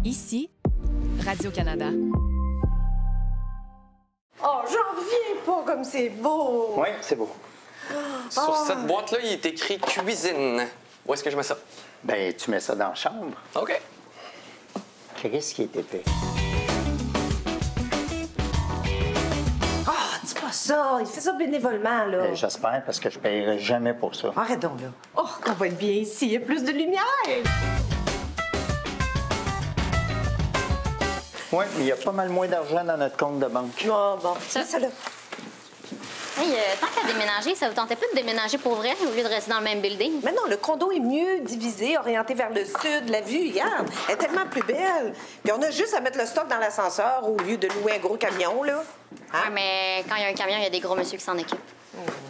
Ici, Radio-Canada. Oh, j'en reviens pas comme c'est beau! Oui, c'est beau. Sur cette boîte-là, il est écrit cuisine. Où est-ce que je mets ça? Ben, tu mets ça dans la chambre. OK. Qu'est-ce qui est épais? Ah, dis pas ça! Il fait ça bénévolement, là. Ben, j'espère, parce que je ne paierai jamais pour ça. Arrête donc, là. Oh, qu'on va être bien ici. Il y a plus de lumière! Oui, mais il y a pas mal moins d'argent dans notre compte de banque. Oh, bon. Ça, là. Hey, tant qu'à déménager, ça vous tentait plus de déménager pour vrai au lieu de rester dans le même building? Mais non, le condo est mieux divisé, orienté vers le sud. La vue, regarde, elle est tellement plus belle. Puis on a juste à mettre le stock dans l'ascenseur au lieu de louer un gros camion, là. Hein? Ouais, mais quand il y a un camion, il y a des gros monsieur qui s'en occupent.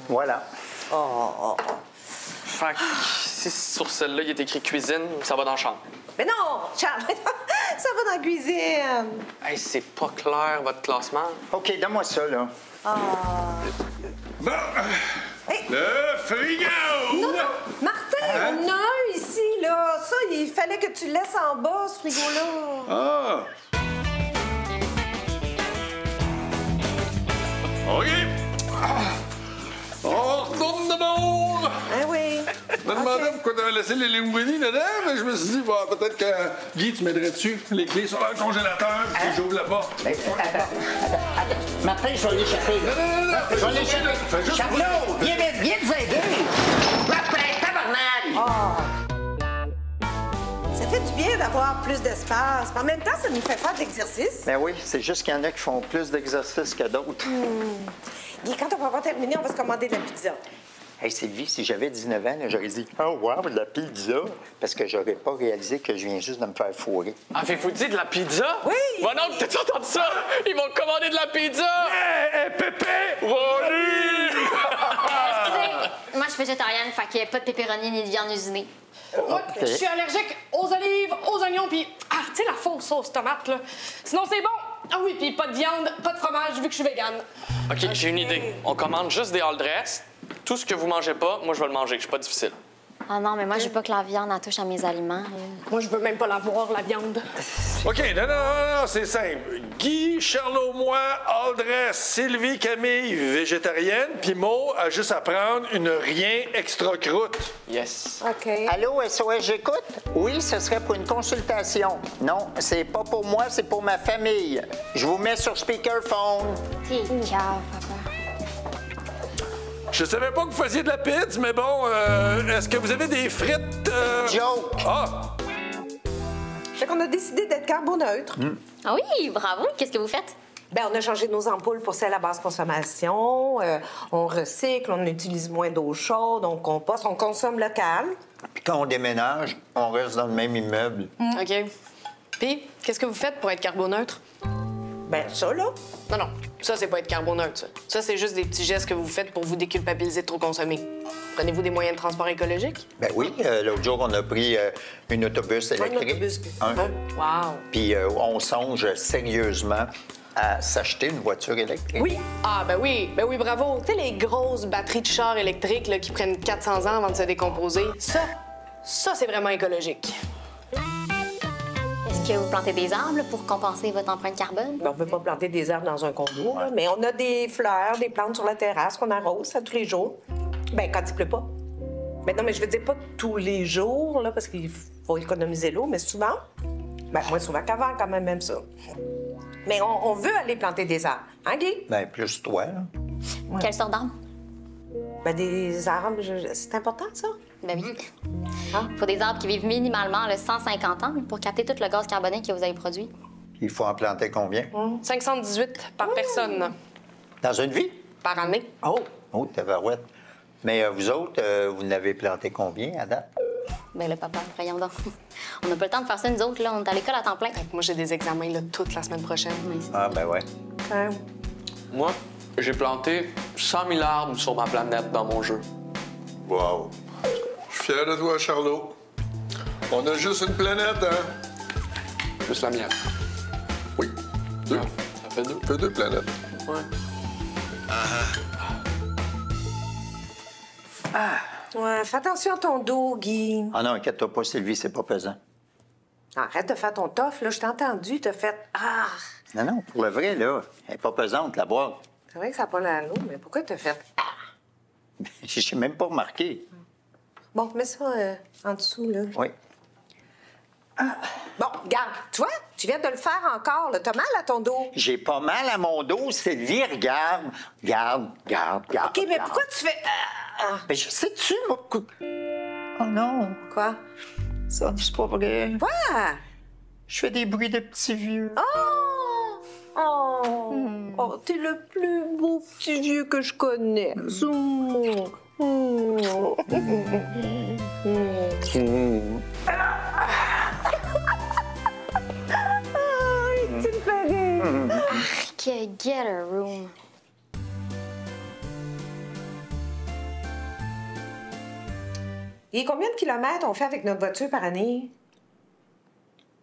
Voilà. Oh. Fait que si sur celle-là, il est écrit cuisine, ça va dans la chambre. Mais non, Charles, ça va dans la cuisine. Hey, c'est pas clair, votre classement. OK, donne-moi ça, là. Bon, Hey. le frigo! Non, Martin, on a un ici, là. Ça, il fallait que tu le laisses en bas, ce frigo-là. Ah! OK. On retourne de bord! Ah oui. Je me demandais pourquoi tu avais laissé les linguini dedans, mais je me suis dit, bon, peut-être que Guy, tu m'aiderais dessus. Les clés sont dans le congélateur, puis j'ouvre la porte. Attends. Martin, je vais aller chercher. Non. Je vais aller chercher. Fais juste Charlot, viens nous aider. Martin, tabarnak! Ça fait du bien d'avoir plus d'espace. Mais en même temps, ça nous fait faire de l'exercice. Ben oui, c'est juste qu'il y en a qui font plus d'exercices que d'autres. Guy, quand on va avoir terminé, on va se commander de la pizza. Hey, Sylvie, si j'avais 19 ans, là, j'aurais dit « Oh, wow, de la pizza! » Parce que j'aurais pas réalisé que je viens juste de me faire fourrer. Avez-vous dit de la pizza? Oui! Bon, non, t'as entendu ça? Ils vont commander de la pizza! Pépé! Ronnie! Moi, je suis végétarienne, fait qu'il n'y a pas de pepperoni ni de viande usinée. Moi, je suis allergique aux olives, aux oignons, puis tu sais, la fausse sauce tomate, là. Sinon, c'est bon. Ah oui, puis pas de viande, pas de fromage, vu que je suis végane. OK, j'ai une idée. On commande juste des all dress. Tout ce que vous mangez pas, moi, je vais le manger. Je suis pas difficile. Ah non, mais moi, je veux pas que la viande en touche à mes aliments. Moi, je veux même pas la voir, la viande. OK, non, c'est simple. Guy, Charlot, moi, Aldress, Sylvie, Camille, végétarienne, puis Mo a juste à prendre une rien extra croûte. Yes. OK. Allô, SOS, j'écoute? Oui, ce serait pour une consultation. Non, c'est pas pour moi, c'est pour ma famille. Je vous mets sur speakerphone. T'es cave, papa. Je savais pas que vous faisiez de la pizza, mais bon, est-ce que vous avez des frites? Joke! Ah! Fait qu'on a décidé d'être carboneutre. Ah oui, bravo. Qu'est-ce que vous faites? Ben, on a changé nos ampoules pour celles à basse consommation. On recycle, on utilise moins d'eau chaude, on composte, on consomme local. Puis quand on déménage, on reste dans le même immeuble. OK. Puis, qu'est-ce que vous faites pour être carboneutre? Ben, ça, là. Non, ça, c'est pas être carboneutre, ça. Ça, c'est juste des petits gestes que vous faites pour vous déculpabiliser de trop consommer. Prenez-vous des moyens de transport écologiques? Ben oui, l'autre jour, on a pris un autobus électrique. autobus. Un. Wow. Puis on songe sérieusement à s'acheter une voiture électrique. Oui. Ah, ben oui, bravo. Tu sais, les grosses batteries de chars électriques là, qui prennent 400 ans avant de se décomposer, ça, c'est vraiment écologique. Est-ce que vous plantez des arbres là, pour compenser votre empreinte carbone? Ben, on ne peut pas planter des arbres dans un condo, là, mais on a des fleurs, des plantes sur la terrasse qu'on arrose à tous les jours. Ben, quand il pleut pas. Mais non, mais je veux dire pas tous les jours, là, parce qu'il faut économiser l'eau, mais souvent. Ben, moins souvent qu'avant, quand même ça. Mais on veut aller planter des arbres. Hein, Guy? Ben plus toi, là. Quelle sorte d'arbre? Ben, des arbres, c'est important, ça? Ben oui. Il faut des arbres qui vivent minimalement là, 150 ans pour capter tout le gaz carboné que vous avez produit. Il faut en planter combien? 518 par personne Dans une vie? par année. Oh, tabarouette. Mais vous autres, vous n'avez planté combien à date? Ben le papa, voyons donc. On n'a pas le temps de faire ça, nous autres, là. On est à l'école à temps plein. Moi, j'ai des examens là, toute la semaine prochaine. Ah, ben ouais. Moi, j'ai planté 100 000 arbres sur ma planète dans mon jeu. Wow. Je suis fier de toi, Charlot. On a juste une planète, hein? Plus la mienne. Oui. Deux. Ça fait deux. Ça fait deux planètes. Ouais. Ouais, fais attention à ton dos, Guy. Ah non, inquiète-toi pas, Sylvie, c'est pas pesant. Arrête de faire ton tough, là. Je t'ai entendu, t'as fait « Ah! » Non, pour le vrai, là, elle n'est pas pesante, la boîte. C'est vrai que ça n'a pas l'allô, mais pourquoi t'as fait « Ah! » Je n'ai même pas remarqué. Bon, mets ça en dessous, là. Oui. Bon, regarde, tu vois, tu viens de le faire encore, là. T'as mal à ton dos. J'ai pas mal à mon dos, Sylvie, regarde. Regarde. OK, mais regarde. pourquoi tu fais... Ben, je sais-tu, moi... Oh non, Quoi? ça, c'est pas vrai. Quoi? Je fais des bruits de petits vieux. Oh, t'es le plus beau petit vieux que je connaisse. Tu me fais rire. Get a room. Et combien de kilomètres on fait avec notre voiture par année?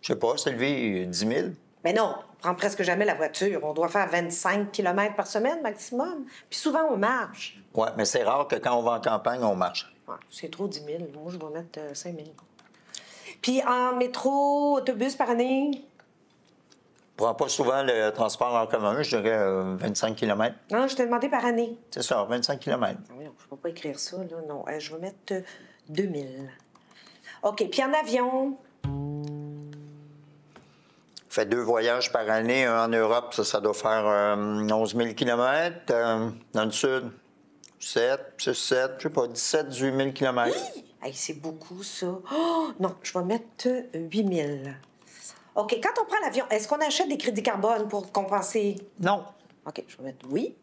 Je sais pas, Sylvie, 10 000? Mais non, on prend presque jamais la voiture. On doit faire 25 kilomètres par semaine maximum. Puis souvent, on marche. Ouais, mais c'est rare que quand on va en campagne, on marche. Ouais, c'est trop 10 000. Moi, je vais mettre 5 000. Puis en métro, autobus par année? Je prends pas souvent le transport en commun, je dirais 25 km. Non, je t'ai demandé par année. C'est ça, 25 km. Oui, je ne peux pas écrire ça, là. Non, je vais mettre 2 000. OK, puis en avion? Fait 2 voyages par année, un en Europe, ça doit faire 11 000 km. Dans le sud, 7, 6, 7, je sais pas, 17, 18 000 km. Hey, c'est beaucoup, ça. Oh, non, je vais mettre 8 000. OK, quand on prend l'avion, est-ce qu'on achète des crédits carbone pour compenser? Non. OK, je vais mettre oui.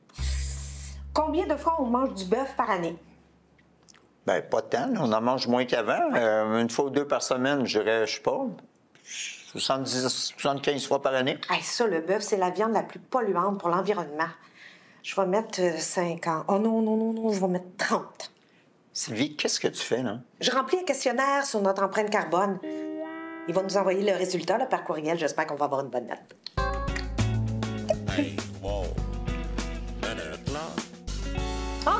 Combien de fois on mange du bœuf par année? Bien, pas tant. On en mange moins qu'avant. Une fois ou 2 par semaine, je dirais, je sais pas, 75 fois par année. Hey, ça, le bœuf, c'est la viande la plus polluante pour l'environnement. Je vais mettre 50. Oh non, je vais mettre 30. Sylvie, qu'est-ce que tu fais, là? Je remplis un questionnaire sur notre empreinte carbone. Ils vont nous envoyer le résultat là, par courriel. J'espère qu'on va avoir une bonne note. Oh,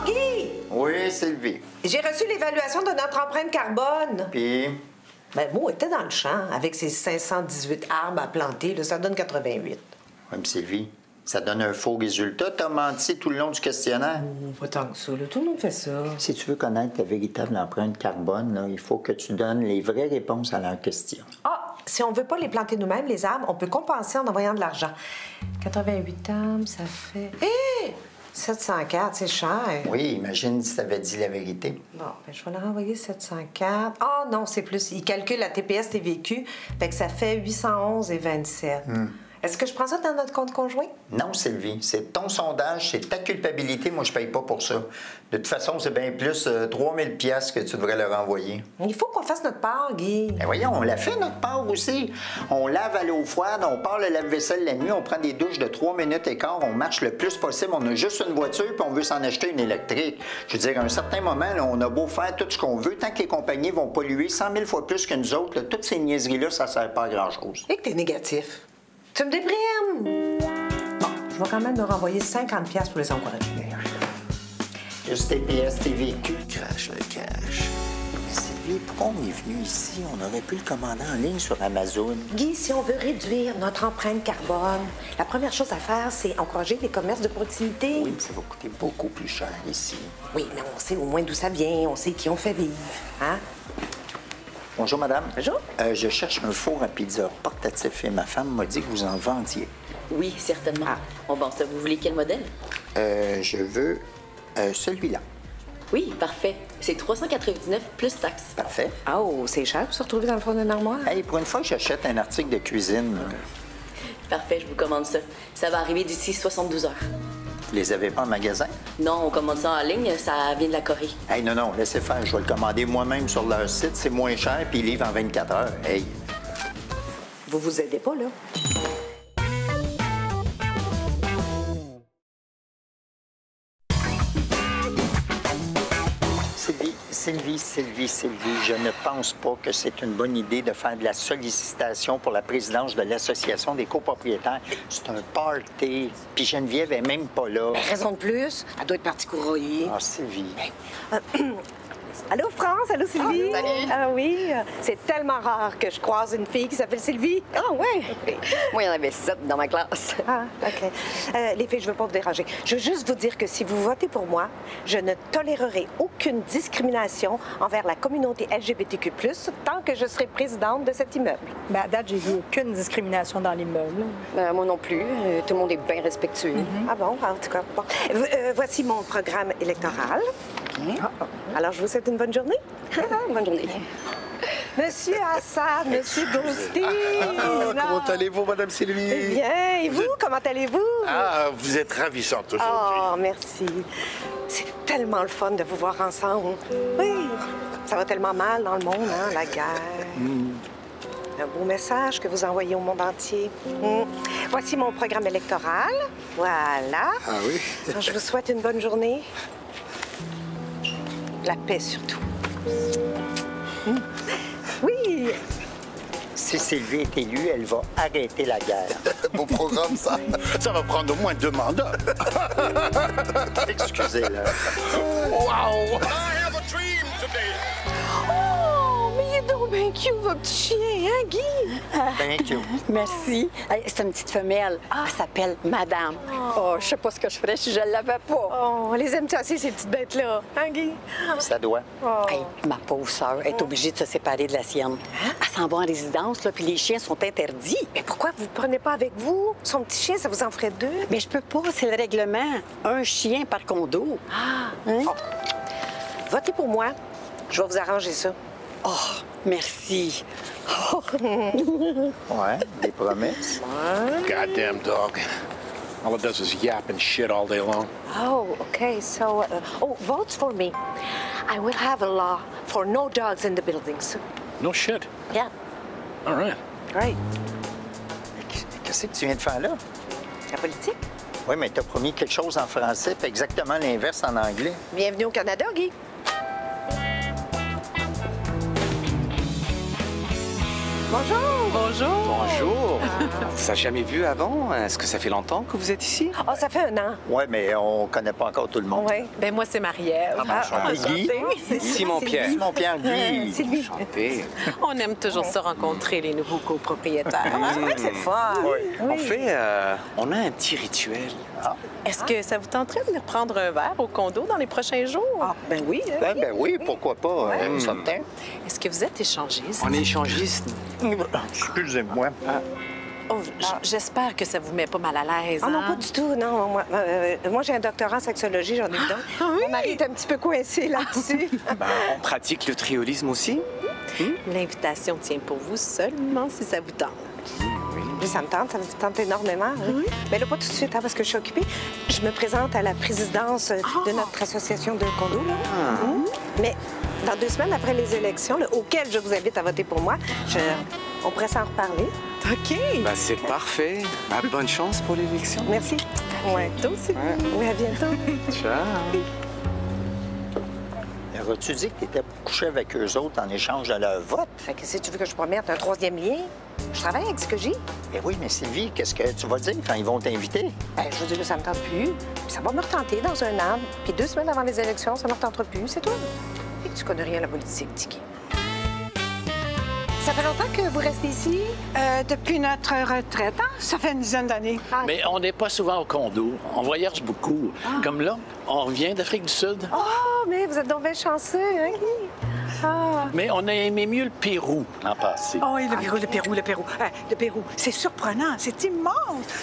Guy! Oui, Sylvie. J'ai reçu l'évaluation de notre empreinte carbone. Puis, Ben, Mo était dans le champ avec ses 518 arbres à planter. Là, ça donne 88. oui, mais Sylvie, ça donne un faux résultat. T'as menti tout le long du questionnaire. Pas tant que ça. Là. Tout le monde fait ça. Si tu veux connaître ta véritable empreinte carbone, là, il faut que tu donnes les vraies réponses à leurs questions. Ah, si on veut pas les planter nous-mêmes, les arbres, on peut compenser en envoyant de l'argent. 88 arbres, ça fait... Hé! 704, c'est cher. Oui, imagine si t'avais dit la vérité. Bon, ben, je vais leur envoyer 704. Ah non, c'est plus. Ils calculent la TPS TVQ, fait que ça fait 811,27. Est-ce que je prends ça dans notre compte conjoint? Non, Sylvie, c'est ton sondage, c'est ta culpabilité. Moi, je paye pas pour ça. De toute façon, c'est bien plus 3000 pièces que tu devrais leur envoyer. Il faut qu'on fasse notre part, Guy. Ben voyons, on l'a fait notre part aussi. On lave à l'eau froide, on part le lave-vaisselle la nuit, on prend des douches de 3 minutes et quart, on marche le plus possible. On a juste une voiture puis on veut s'en acheter une électrique. Je veux dire, à un certain moment, là, on a beau faire tout ce qu'on veut, tant que les compagnies vont polluer 100 000 fois plus que nous autres, là, toutes ces niaiseries-là, ça sert pas à grand-chose. Et que t'es négatif. Tu me déprimes. Bon, je vais quand même leur envoyer 50 pièces pour les encourager. Juste TPS, TVQ. Crash le cash. Mais Sylvie, pourquoi on est venu ici? On aurait pu le commander en ligne sur Amazon. Guy, si on veut réduire notre empreinte carbone, la première chose à faire, c'est encourager les commerces de proximité. Oui, mais ça va coûter beaucoup plus cher ici. Oui, mais on sait au moins d'où ça vient, on sait qui on fait vivre. Hein? Bonjour, madame. Bonjour. Je cherche un four à pizza portatif et ma femme m'a dit que vous en vendiez. Oui, certainement. Bon, ça, vous voulez quel modèle? Je veux celui-là. Oui, parfait. C'est 399 plus taxes. Parfait. Oh, c'est cher pour se retrouver dans le fond d'une armoire. Hey, pour une fois, j'achète un article de cuisine. Parfait, je vous commande ça. Ça va arriver d'ici 72 heures. Vous les avez pas en magasin? Non, on commande ça en ligne, ça vient de la Corée. Hey, non, laissez faire. Je vais le commander moi-même sur leur site. C'est moins cher, puis ils livrent en 24 heures. Hey. Vous vous aidez pas, là? Sylvie, je ne pense pas que c'est une bonne idée de faire de la sollicitation pour la présidence de l'Association des copropriétaires. C'est un party. Puis Geneviève est même pas là. Raison de plus, elle doit être partie courir. Ah, Sylvie. Allô, France? Allô, Sylvie? Salut. Ah oui, c'est tellement rare que je croise une fille qui s'appelle Sylvie. Ah oui? Moi, il y en avait 7 dans ma classe. Ah, OK. Les filles, je ne veux pas vous déranger. Je veux juste vous dire que si vous votez pour moi, je ne tolérerai aucune discrimination envers la communauté LGBTQ+, tant que je serai présidente de cet immeuble. Ben, à date, j'ai vu aucune discrimination dans l'immeuble. Moi non plus. Tout le monde est bien respectueux. Ah bon? En tout cas, bon. Voici mon programme électoral. Alors, je vous souhaite une bonne journée. Bonne journée. Monsieur Assad, Monsieur Ghosty. Comment allez-vous, Madame Sylvie? Bien. Et vous, comment allez-vous? Ah, vous êtes ravissante aujourd'hui. Oh, merci. C'est tellement le fun de vous voir ensemble. Oui. Ça va tellement mal dans le monde, hein, la guerre. Un beau message que vous envoyez au monde entier. Voici mon programme électoral. Voilà. Ah oui? Alors, je vous souhaite une bonne journée. La paix, surtout. Oui. Si Sylvie est élue, elle va arrêter la guerre. Beau programme, ça. Ça va prendre au moins 2 mandats. Excusez-le. Wow! Oh, mais il est donc bien cute, votre chien, hein, Guy? Bien cute. Merci. Hey, c'est une petite femelle. Elle s'appelle Madame. Oh, je sais pas ce que je ferais si je l'avais pas. Oh, les aimes-tu assez, ces petites bêtes-là? Hein, Guy? Ça doit. Hey, ma pauvre sœur est obligée de se séparer de la sienne. Elle s'en va en résidence, là, puis les chiens sont interdits. Mais pourquoi vous ne prenez pas avec vous? Son petit chien, ça vous en ferait 2? Mais je peux pas, c'est le règlement. Un chien par condo. Ah! Hein? Oh. Votez pour moi. Je vais vous arranger ça. Oh, merci. Oh. Ouais, des promesses. Goddamn dog. All it does is yap and shit all day long. Oh, okay. So, vote for me. I will have a law for no dogs in the buildings. No shit. Yeah. All right. Right. Qu'est-ce que tu viens de faire là? La politique? Oui, mais t'as promis quelque chose en français, puis exactement l'inverse en anglais. Bienvenue au Canada, Guy. Bonjour. Bonjour. Bonjour. Ça n'a jamais vu avant? Est-ce que ça fait longtemps que vous êtes ici? Ah, ça fait 1 an. Oui, mais on connaît pas encore tout le monde. Oui. Ben moi, c'est Marie-Ève. Guy. Simon-Pierre. Simon-Pierre, Guy. Sylvie. Enchanté. On aime toujours ça rencontrer les nouveaux copropriétaires. C'est vrai que c'est fun. Oui. En fait, on a un petit rituel. Est-ce que ça vous tenterait de venir prendre un verre au condo dans les prochains jours? Ah, ben oui. Ben oui, pourquoi pas. Certain. Est-ce que vous êtes échangiste? On est échangistes. Excusez-moi. Oh, j'espère que ça vous met pas mal à l'aise. Ah non, hein? pas du tout, non. Moi j'ai un doctorat en sexologie, j'en ai dedans. Mon mari est un petit peu coincé là-dessus. On pratique le triolisme aussi. L'invitation tient pour vous seulement si ça vous tente. Oui, ça me tente énormément. Oui. Mais là, pas tout de suite, hein, parce que je suis occupée. Je me présente à la présidence de notre association de condos. Là. Mais dans 2 semaines après les élections, là, auxquelles je vous invite à voter pour moi, on pourrait s'en reparler. OK. Ben, c'est parfait. Ben, bonne chance pour l'élection. Merci. Ouais, toi aussi. Oui, à bientôt. Ciao. Aurais-tu dit que tu étais pour coucher avec eux autres en échange de leur vote? Qu'est-ce que tu veux que je promette? Un 3e lien? Je travaille avec ce que j'ai. Ben oui, mais Sylvie, qu'est-ce que tu vas dire quand ils vont t'inviter? Ben, je veux dire que ça me tente plus. Puis ça va me retenter dans 1 an. Puis 2 semaines avant les élections, ça me retentera plus, c'est tout. Et que tu connais rien à la politique, Tiki. Ça fait longtemps que vous restez ici? Depuis notre retraite, hein? Ça fait une dizaine d'années. Mais on n'est pas souvent au condo. On voyage beaucoup. Comme là, on revient d'Afrique du Sud. Oh, mais vous êtes donc bien chanceux, hein, Guy? Mais on a aimé mieux le Pérou l'an passé. Oh oui, le Pérou. Le Pérou, c'est surprenant, c'est immense.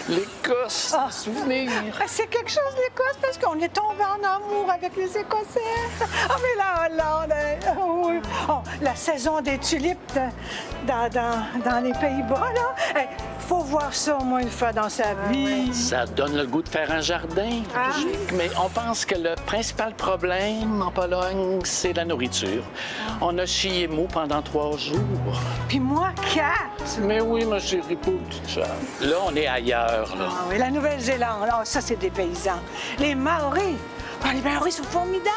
L'Écosse, souvenir. C'est quelque chose, l'Écosse, parce qu'on est tombé en amour avec les Écossais. Ah, mais la Hollande, oui. Oh, la saison des tulipes dans les Pays-Bas, là. Faut voir ça au moins une fois dans sa vie. Ça donne le goût de faire un jardin. Mais on pense que le principal problème en Pologne, c'est la nourriture. On a chié mou pendant 3 jours. Puis moi, 4. Mais oui, ma chérie poule. Là, on est ailleurs, là. Ah oui, la Nouvelle-Zélande, ça, c'est des paysans. Les Maoris. Ben oui, c'est formidable.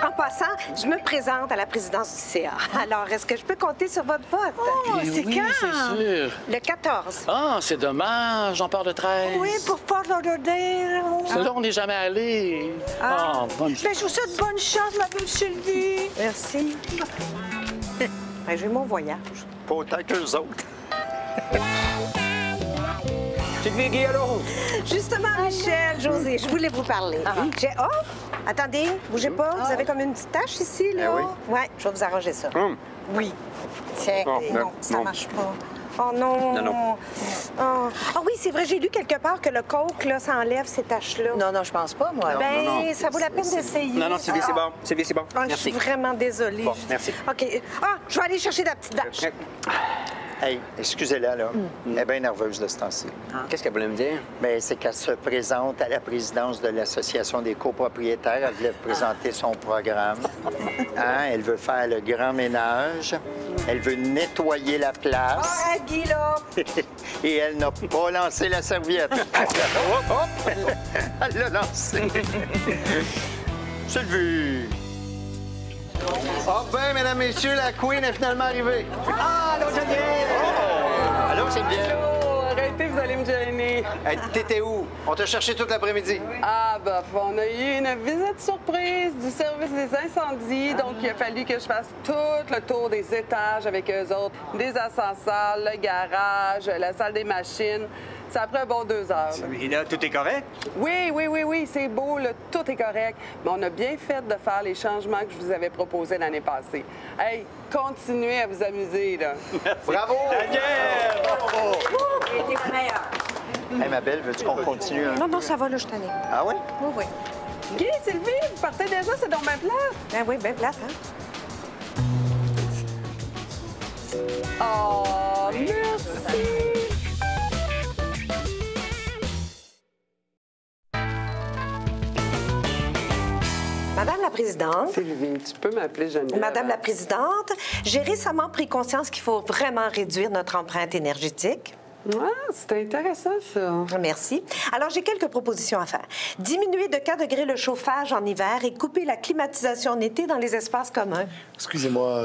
En passant, je me présente à la présidence du CA. Alors, est-ce que je peux compter sur votre vote? Oh, c'est oui, quand? c'est sûr. Le 14. Ah, c'est dommage, on part le 13. Oui, pour Fort Lauderdale. Là, on n'est jamais allé. Ah. bonne Ben, je vous souhaite bonne chance, ma belle Sylvie. Merci. Ben, j'ai mon voyage. Pas autant qu'eux autres. Sylvie Guillaume! Justement, Michel, José, je voulais vous parler. Oh, attendez, bougez pas. Vous avez comme une petite tache ici, là. oui. Ouais, je vais vous arranger ça. Oui. Tiens, non, ça marche pas. Oh non. Non. Oh. Ah oui, c'est vrai, j'ai lu quelque part que le coke, là, ça enlève ces taches-là. Non, je pense pas, moi. Ben, ça vaut la peine d'essayer. Non, Sylvie, c'est bon. Sylvie, c'est bon. Ah, je Merci. suis vraiment désolée. Bon, merci. OK. Ah, je vais aller chercher la petite vache. Hey, excusez-la, là. Elle est bien nerveuse de ce temps-ci. Qu'est-ce qu'elle voulait me dire? Bien, c'est qu'elle se présente à la présidence de l'Association des copropriétaires. Elle voulait présenter son programme. Hein? Elle veut faire le grand ménage. Elle veut nettoyer la place. Ah, Guy, là! Et elle n'a pas lancé la serviette. Hop! Elle l'a lancée. Sylvie! Ah ben, mesdames, messieurs, la Queen est finalement arrivée. Ah, allô, Geneviève! Oh! Allô, Geneviève? Arrêtez, vous allez me gêner. Hey, t'étais où? On t'a cherché toute l'après-midi. Ah, ben, on a eu une visite surprise du service des incendies, donc il a fallu que je fasse tout le tour des étages avec eux autres, des ascenseurs, le garage, la salle des machines. Ça a pris un bon 2 heures. Là. Et là, tout est correct? Oui, c'est beau, là, tout est correct. Mais on a bien fait de faire les changements que je vous avais proposés l'année passée. Hey, continuez à vous amuser, là. Bravo! Bravo! T'es la meilleure. Hey, ma belle, veux-tu qu'on continue? Hein? Non, ça va, là, je t'en ai. Ah oui? Oui. Guy, Sylvie, vous partez déjà, c'est donc bien plate. Ben oui, bien plate, hein? Oh, merci! Madame la présidente. Sylvie, tu peux m'appeler Geneviève. Madame la présidente, j'ai récemment pris conscience qu'il faut vraiment réduire notre empreinte énergétique. Ah, c'est intéressant, ça. Merci. Alors, j'ai quelques propositions à faire. Diminuer de 4 degrés le chauffage en hiver et couper la climatisation en été dans les espaces communs. Excusez-moi.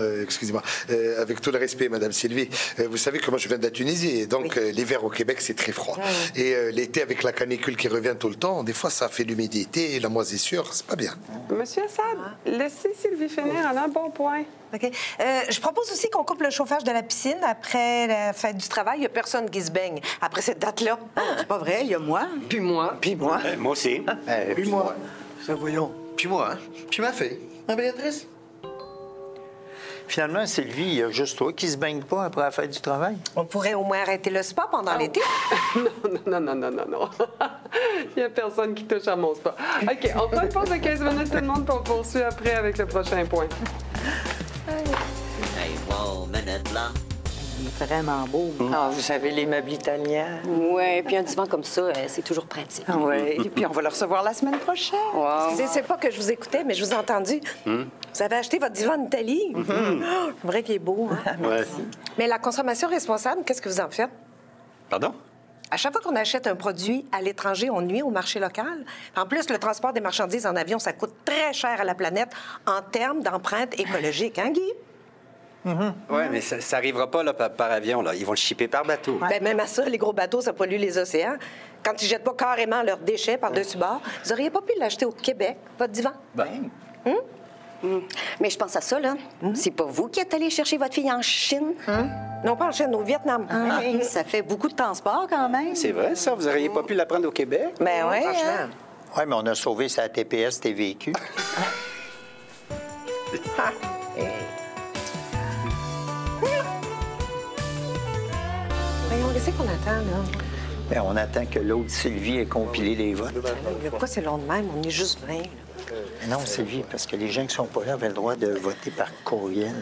Avec tout le respect, Madame Sylvie, vous savez que moi, je viens de la Tunisie. Et donc, l'hiver au Québec, c'est très froid. Et l'été, avec la canicule qui revient tout le temps, des fois, ça fait l'humidité, la moisissure. C'est pas bien. Monsieur Assad, laissez Sylvie finir. Elle a un bon point. OK. Je propose aussi qu'on coupe le chauffage de la piscine après la fête du travail. Il n'y a personne qui se baigne après cette date-là. C'est pas vrai, il y a moi. Puis moi. Moi aussi. Puis moi. Ça, voyons. Puis moi, hein? Puis ma fille. Ma Béatrice. Finalement, Sylvie, il y a juste toi qui se baigne pas après la fête du travail. On pourrait au moins arrêter le spa pendant l'été. Non. Il n'y a personne qui touche à mon spa. OK, on prend une pause de 15 minutes tout le monde, puis on poursuit après avec le prochain point. Hey, wow, minute là. Il est vraiment beau. Ah, vous savez, les meubles italiens. Oui, puis un divan comme ça, c'est toujours pratique. Oui, et puis on va le recevoir la semaine prochaine. Excusez, c'est pas que je vous écoutais, mais je vous ai entendu. Vous avez acheté votre divan en Italie. C'est vrai qu'il est beau. Hein? Ouais. Mais la consommation responsable, qu'est-ce que vous en faites? Pardon? À chaque fois qu'on achète un produit à l'étranger, on nuit au marché local. En plus, le transport des marchandises en avion, ça coûte très cher à la planète en termes d'empreinte écologique. Hein, Guy? Oui, mais ça n'arrivera pas là, par avion. Là. Ils vont le shipper par bateau. Ben, même à ça, les gros bateaux, ça pollue les océans. Quand ils jettent pas carrément leurs déchets par-dessus bord, vous auriez pas pu l'acheter au Québec, votre divan? Mais je pense à ça, là. C'est pas vous qui êtes allé chercher votre fille en Chine? Non, pas en Chine, au Vietnam. Ça fait beaucoup de transport, quand même. C'est vrai, ça? Vous n'auriez pas pu la prendre au Québec? Ben oui, franchement. Oui, mais on a sauvé sa TPS, tes véhicules. Voyons, qu'est-ce qu'on attend, là? Bien, on attend que l'autre Sylvie ait compilé les votes. Mais pourquoi c'est long de même? On est juste 20, là. Non, Sylvie, parce que les gens qui sont pas là avaient le droit de voter par courriel.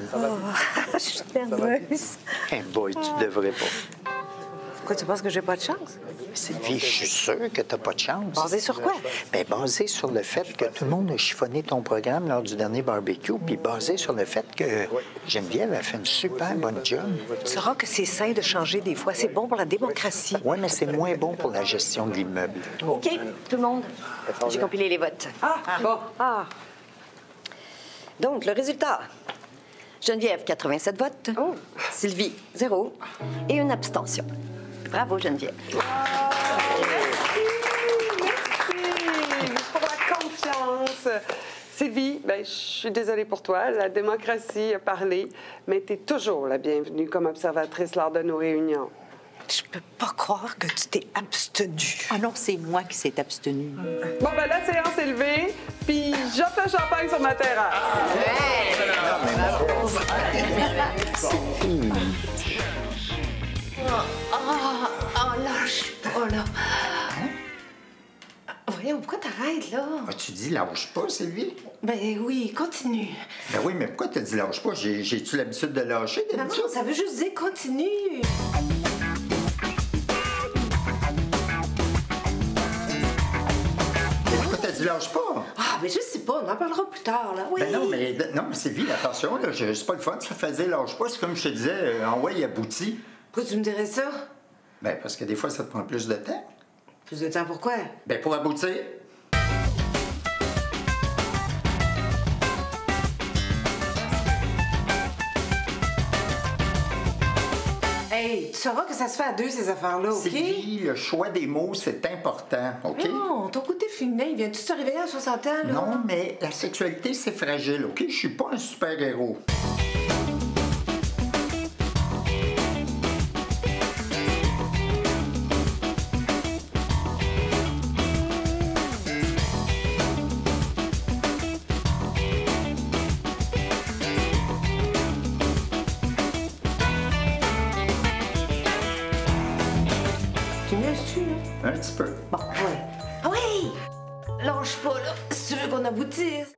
Je suis nerveuse. Hey boy, tu devrais pas. Pourquoi tu penses que j'ai pas de chance? Sylvie, je suis sûr que t'as pas de chance. Basé sur quoi? Bien, basé sur le fait que tout le monde a chiffonné ton programme lors du dernier barbecue, puis basé sur le fait que Geneviève a fait une super bonne job. Tu sauras que c'est sain de changer des fois. C'est bon pour la démocratie. Oui, mais c'est moins bon pour la gestion de l'immeuble. OK, tout le monde. J'ai compilé les votes. Bon. Donc, le résultat. Geneviève, 87 votes. Sylvie, 0. Et une abstention. Bravo, Geneviève. Merci pour la confiance. Sylvie, ben, je suis désolée pour toi. La démocratie a parlé, mais tu es toujours la bienvenue comme observatrice lors de nos réunions. Je peux pas croire que tu t'es abstenue. Ah non, c'est moi qui s'est abstenue. Bon, ben la séance est levée, puis j'offre le champagne sur ma terrasse. Lâche pas, là. Voyons, pourquoi t'arrêtes, là? As-tu dit lâche pas, Sylvie? Ben oui, continue. Ben oui, mais pourquoi t'as dit lâche pas? J'ai-tu l'habitude de lâcher d'habitude? Non, ça veut juste dire continue. Pourquoi t'as dit lâche pas? Ah, ben je sais pas, on en parlera plus tard, là. Oui. Ben non, mais Sylvie, attention, là, c'est pas le fun, ça faisait lâche pas. C'est comme je te disais, en ouais, il aboutit. Pourquoi tu me dirais ça? Ben parce que des fois, ça te prend plus de temps. Plus de temps pourquoi? Ben pour aboutir. Hey, tu sauras que ça se fait à deux, ces affaires-là, OK? Sylvie, le choix des mots, c'est important, OK? Non, ton côté féminin, il vient-tu se réveiller à 60 ans, là? Non, mais la sexualité, c'est fragile, OK? Je suis pas un super-héros. Tu me laisses-tu, là? Un petit peu. Bon, ouais. Ah oui! Lâche pas, là, si tu veux qu'on aboutisse.